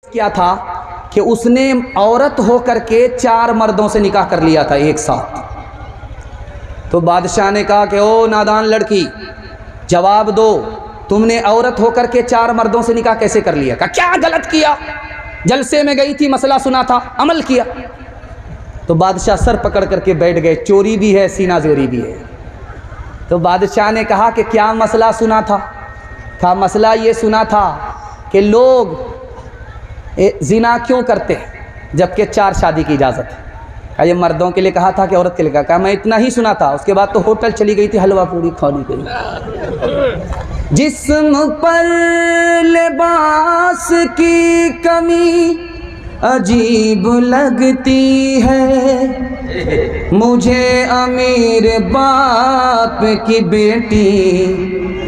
क्या था कि उसने औरत होकर के 4 मर्दों से निकाह कर लिया था एक साथ। तो बादशाह ने कहा कि ओ नादान लड़की, जवाब दो, तुमने औरत होकर के 4 मर्दों से निकाह कैसे कर लिया? कहा क्या गलत किया? जलसे में गई थी, मसला सुना था, अमल किया। तो बादशाह सर पकड़ करके बैठ गए, चोरी भी है सीना जोरी भी है। तो बादशाह ने कहा कि क्या मसला सुना था? कहा मसला ये सुना था कि लोग जिना क्यों करते हैं जबकि 4 शादी की इजाज़त है। कहा ये मर्दों के लिए कहा था कि औरत के लिए कहा? कहा मैं इतना ही सुना था। उसके बाद तो होटल चली गई थी हलवा पूरी खाने के लिए। जिस्म पर लिबास की कमी अजीब लगती है, मुझे अमीर बाप की बेटी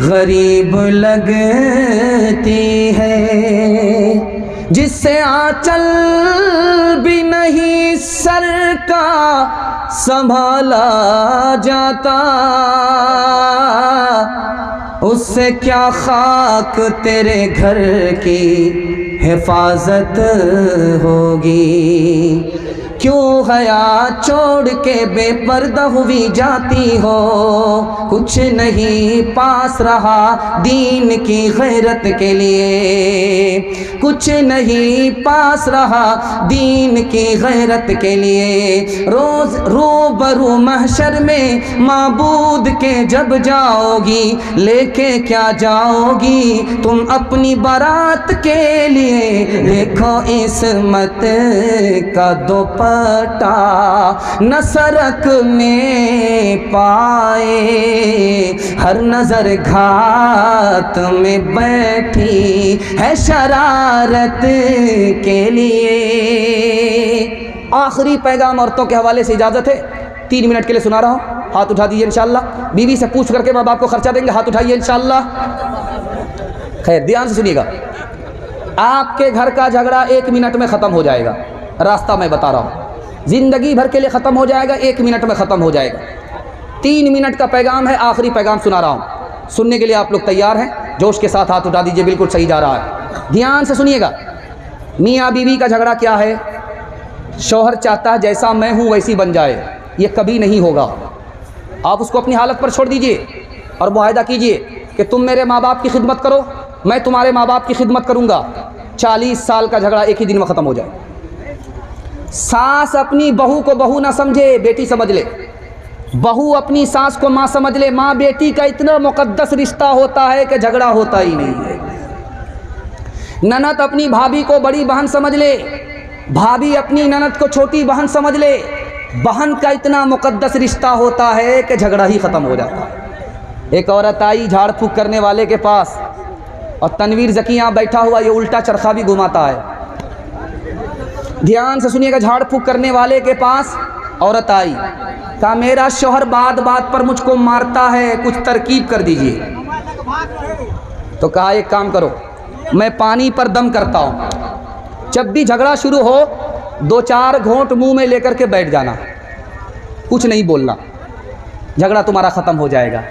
गरीब लगती है। जिससे आंचल भी नहीं सर का संभाला जाता, उससे क्या खाक तेरे घर की हिफाजत होगी। क्यों हया छोड़ के बेपर्दा हुई जाती हो, कुछ नहीं पास रहा दीन की गैरत के लिए, कुछ नहीं पास रहा दीन की गैरत के लिए। रोज रूबरू महशर में माबूद के जब जाओगी, लेके क्या जाओगी तुम अपनी बारात के लिए? देखो इस्मत का दोपट्टा न सरक में पाए, हर नजर घात में बैठी है शरारत के लिए। आखिरी पैगाम औरतों के हवाले से इजाज़त है, 3 मिनट के लिए सुना रहा हूँ, हाथ उठा दीजिए इंशाअल्लाह। बीवी से पूछ करके माँ बाप को खर्चा देंगे, हाथ उठाइए इंशाअल्लाह। खैर ध्यान से सुनिएगा, आपके घर का झगड़ा 1 मिनट में ख़त्म हो जाएगा। रास्ता मैं बता रहा हूँ, ज़िंदगी भर के लिए ख़त्म हो जाएगा, 1 मिनट में ख़त्म हो जाएगा। 3 मिनट का पैगाम है, आखिरी पैगाम सुना रहा हूँ, सुनने के लिए आप लोग तैयार हैं? जोश के साथ हाथ उठा दीजिए, बिल्कुल सही जा रहा है, ध्यान से सुनिएगा। मियाँ बीवी का झगड़ा क्या है? शौहर चाहता है जैसा मैं हूँ वैसी बन जाए, ये कभी नहीं होगा। आप उसको अपनी हालत पर छोड़ दीजिए और मुआहदा कीजिए कि तुम मेरे माँ बाप की खिदमत करो, मैं तुम्हारे माँ बाप की खिदमत करूँगा। 40 साल का झगड़ा एक ही दिन में ख़त्म हो जाए। सास अपनी बहू को बहू ना समझे, बेटी समझ ले। बहू अपनी सास को माँ समझ ले। माँ बेटी का इतना मुकद्दस रिश्ता होता है कि झगड़ा होता ही नहीं है। ननद अपनी भाभी को बड़ी बहन समझ ले, भाभी अपनी ननद को छोटी बहन समझ ले। बहन का इतना मुकद्दस रिश्ता होता है कि झगड़ा ही ख़त्म हो जाता है। एक औरत आई झाड़ फूँक करने वाले के पास, और तनवीर ज़की यहाँ बैठा हुआ, ये उल्टा चरखा भी घुमाता है। ध्यान से सुनिएगा, झाड़ फूँक करने वाले के पास औरत आई, कहा मेरा शौहर बात बात पर मुझको मारता है, कुछ तरकीब कर दीजिए। तो कहा एक काम करो, मैं पानी पर दम करता हूँ, जब भी झगड़ा शुरू हो 2-4 घोंट मुंह में लेकर के बैठ जाना, कुछ नहीं बोलना, झगड़ा तुम्हारा ख़त्म हो जाएगा।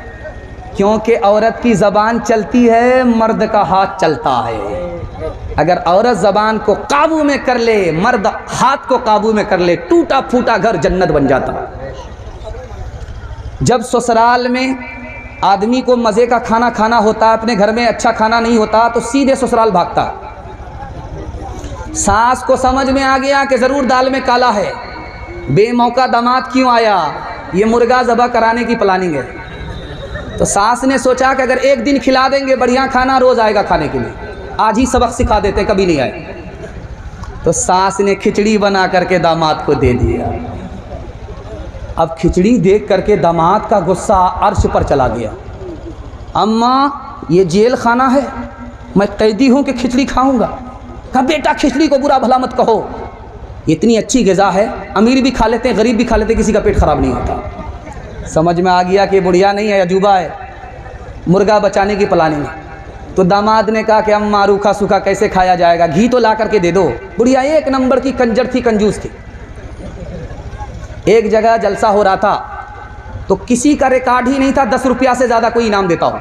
क्योंकि औरत की ज़बान चलती है, मर्द का हाथ चलता है। अगर औरत ज़बान को काबू में कर ले, मर्द हाथ को काबू में कर ले, टूटा फूटा घर जन्नत बन जाता। जब ससुराल में आदमी को मज़े का खाना खाना होता है, अपने घर में अच्छा खाना नहीं होता, तो सीधे ससुराल भागता। सास को समझ में आ गया कि ज़रूर दाल में काला है, बेमौका दामाद क्यों आया, ये मुर्गा ज़बह कराने की प्लानिंग है। तो सास ने सोचा कि अगर एक दिन खिला देंगे बढ़िया खाना, रोज़ आएगा खाने के लिए, आज ही सबक सिखा देते, कभी नहीं आए। तो सास ने खिचड़ी बना करके दामाद को दे दिया। अब खिचड़ी देख करके दामाद का गुस्सा अर्श पर चला गया। अम्मा ये जेल खाना है, मैं कैदी हूँ कि खिचड़ी खाऊंगा? कहा बेटा खिचड़ी को बुरा भला मत कहो, इतनी अच्छी ग़िज़ा है, अमीर भी खा लेते हैं, गरीब भी खा लेते हैं, किसी का पेट ख़राब नहीं होता। समझ में आ गया कि बुढ़िया नहीं है, अजूबा है, मुर्गा बचाने की प्लानिंग है। तो दामाद ने कहा कि अम्मा रूखा सूखा कैसे खाया जाएगा, घी तो ला करके दे दो। बुढ़िया 1 नंबर की कंजर थी, कंजूस थी। एक जगह जलसा हो रहा था, तो किसी का रिकॉर्ड ही नहीं था 10 रुपया से ज़्यादा कोई इनाम देता हो।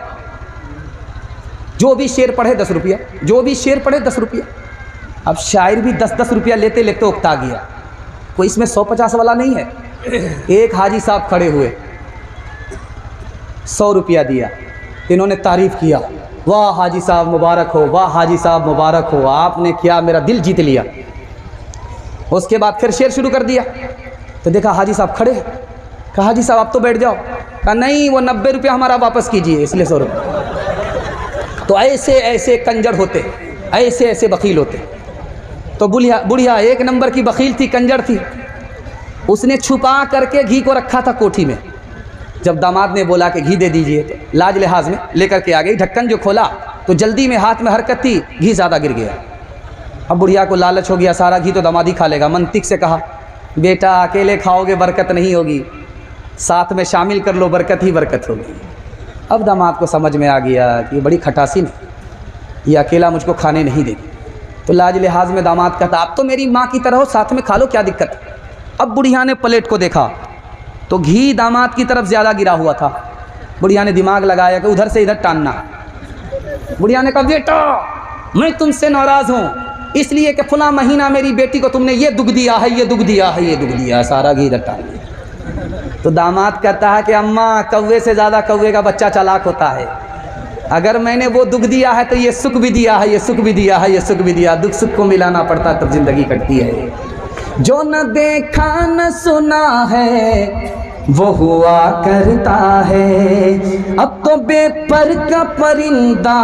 जो भी शेर पढ़े 10 रुपया, जो भी शेर पढ़े 10 रुपया। अब शायर भी 10-10 रुपया लेते लेते उकता गया, कोई इसमें 150 वाला नहीं है। एक हाजी साहब खड़े हुए, 100 रुपया दिया, इन्होंने तारीफ़ किया, वाह हाजी साहब मुबारक हो, वाह हाजी साहब मुबारक हो, आपने क्या मेरा दिल जीत लिया। उसके बाद फिर शेर शुरू कर दिया, तो देखा हाजी साहब खड़े, कहा हाजी साहब आप तो बैठ जाओ, कहा नहीं वो 90 रुपया हमारा वापस कीजिए, इसलिए 100 रुपये। तो ऐसे ऐसे कंजर होते, ऐसे ऐसे बकील होते। तो बुढ़िया 1 नंबर की बकील थी, कंजर थी, उसने छुपा करके घी को रखा था कोठी में। जब दामाद ने बोला कि घी दे दीजिए, तो लाज लिहाज में लेकर के आ गई। ढक्कन जो खोला तो जल्दी में हाथ में हरकत थी, घी ज़्यादा गिर गया। अब बुढ़िया को लालच हो गया, सारा घी तो दामाद ही खा लेगा। मंतिक से कहा, बेटा अकेले खाओगे बरकत नहीं होगी, साथ में शामिल कर लो, बरकत ही बरकत होगी। अब दामाद को समझ में आ गया कि बड़ी खटासीन, ये अकेला मुझको खाने नहीं देगी। तो लाज लिहाज में दामाद कहता, आप तो मेरी माँ की तरह हो, साथ में खा लो, क्या दिक्कत। अब बुढ़िया ने प्लेट को देखा तो घी दामाद की तरफ ज़्यादा गिरा हुआ था। बुढ़िया ने दिमाग लगाया कि उधर से इधर टानना। बुढ़िया ने कहा, बेटा मैं तुमसे नाराज़ हूँ इसलिए कि फला महीना मेरी बेटी को तुमने ये दुख दिया है, ये दुख दिया है, ये दुख दिया है, सारा घी इधर टान दिया। तो दामाद कहता है कि अम्मा कौवे से ज़्यादा कौवे का बच्चा चालाक होता है, अगर मैंने वो दुख दिया है तो ये सुख भी दिया है, ये सुख भी दिया है, ये सुख भी दिया। दुख सुख को मिलाना पड़ता तब जिंदगी कटती है। जो न देखा न सुना है वो हुआ करता है, अब तो बेपर का परिंदा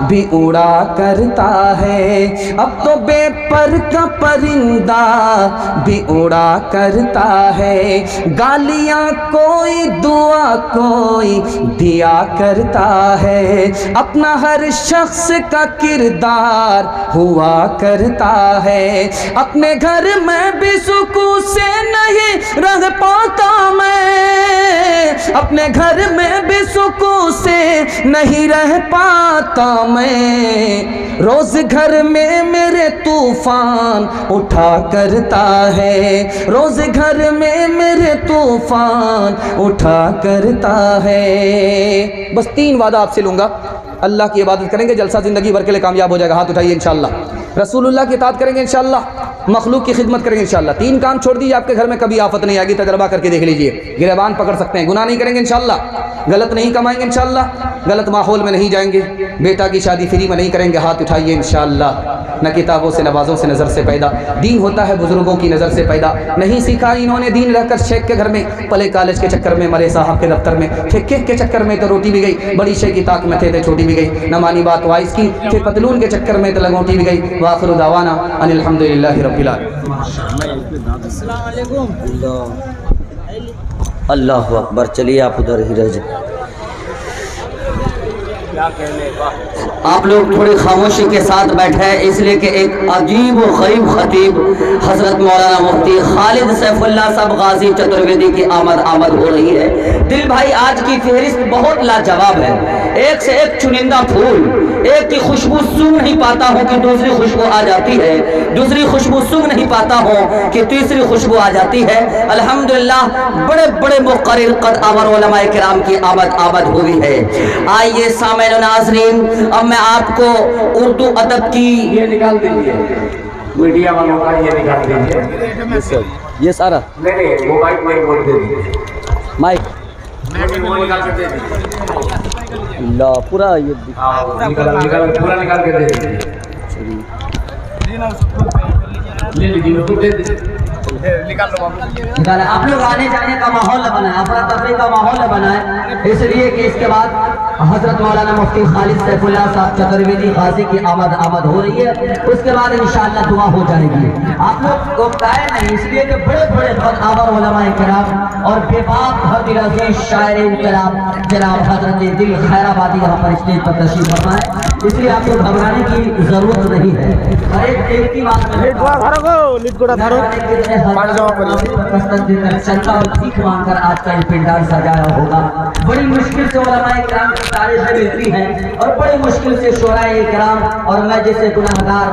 भी उड़ा करता है, अब तो बेपर का परिंदा भी उड़ा करता है। गालियाँ कोई दुआ कोई दिया करता है, अपना हर शख्स का किरदार हुआ करता है। अपने घर में भी सुकून से नहीं रह पाता मैं, अपने घर में भी सुकून से नहीं रह पाता मैं। रोज घर में मेरे तूफान उठा करता है, रोज घर में मेरे तूफान उठा करता है। बस 3 वादा आपसे लूँगा, अल्लाह की इबादत करेंगे, जलसा ज़िंदगी भर के लिए कामयाब हो जाएगा। हाथ उठाइए इंशाअल्लाह। रसूलुल्लाह की इताअत करेंगे इंशाअल्लाह, मखलूक की खिदमत करेंगे इंशाअल्लाह। 3 काम छोड़ दीजिए, आपके घर में कभी आफत नहीं आएगी, तजर्बा करके देख लीजिए। गिरबान पकड़ सकते हैं, गुनाह नहीं करेंगे इंशाअल्लाह, गलत नहीं कमाएंगे इंशाअल्लाह, गलत माहौल में नहीं जाएंगे, बेटा की शादी फ्री में नहीं करेंगे। हाथ उठाइए इंशाअल्लाह। न किताबों से नवाज़ों से नज़र से पैदा, दीन होता है बुजुर्गों की नज़र से पैदा। नहीं सीखा इन्होंने दीन रहकर शेख के घर में, पले कॉलेज के चक्कर में, मरे साहब के दफ्तर में, ठेके के चक्कर में तो रोटी भी गई, बड़ी शेख की ताक में थे छोटी भी गई। न मानी बात वाइस की, फिर पतलून के चक्कर में तो लगोटी भी गई। वाखिर दावाना अनिल हम्दुलिल्लाहि रब्बिल आलमीन। अल्लाहु अकबर। चलिए आप उधर ही रह जाए। आप लोग थोड़ी खामोशी के साथ बैठे हैं, इसलिए कि एक अजीब व गरीब खतीब हजरत मौलाना मुफ्ती खालिद सैफुल्लाह साहब गाजी चतुर्वेदी की आमद हो रही है। दिल भाई आज की फहरिस्त बहुत लाजवाब है, एक से एक चुनिंदा फूल। एक की खुशबू सूंघ नहीं पाता हूँ कि दूसरी खुशबू आ जाती है, दूसरी खुशबू सूंघ नहीं पाता हूँ कि तीसरी खुशबू आ जाती है। अल्हम्दुलिल्लाह बड़े बड़े मुक़र्रिर कद आवर उलमाए किराम की आमद हुई है। आइए सामईन नाज़रीन, अब मैं आपको उर्दू अदब की ये निकाल दीजिए, मीडिया वालों का ये निकाल दीजिए। ये सारा नहीं वो माइक बोल दीजिए, माइक वो निकाल के दे दीजिए। ला पूरा ये निकाल पूरा निकाल के दे दीजिए। ले लीजिए, उसको दे दीजिए, निकाल लो निकाला। आप लोग आने जाने का माहौल न बनाए, अफरा तफरी का माहौल न बनाए, इसलिए कि इसके बाद हजरत मौलाना मुफ्ती खालिद सैफुल्लाह साहब चतुर्वेदी गाजी की आमद हो रही है। उसके बाद इंशाअल्लाह दुआ हो जाएगी। आप लोग घबराए नहीं, इसलिए कि बड़े बड़े कद-आवर उलमाए किराम और बेबाक हदीर अजीज शायर इंकलाब जनाब हजरत दिल खैराबादी यहाँ पर स्टेज पर तशरीफ फरमाए, इसलिए आप लोग घबराने की जरूरत नहीं है। और एक की बात मानकर आज का पिंडाल सजाया होगा। बड़ी मुश्किल से उलमाए किराम की तारीखें मिलती हैं और बड़ी मुश्किल से शोराए किराम और मैं जैसे गुनाहगार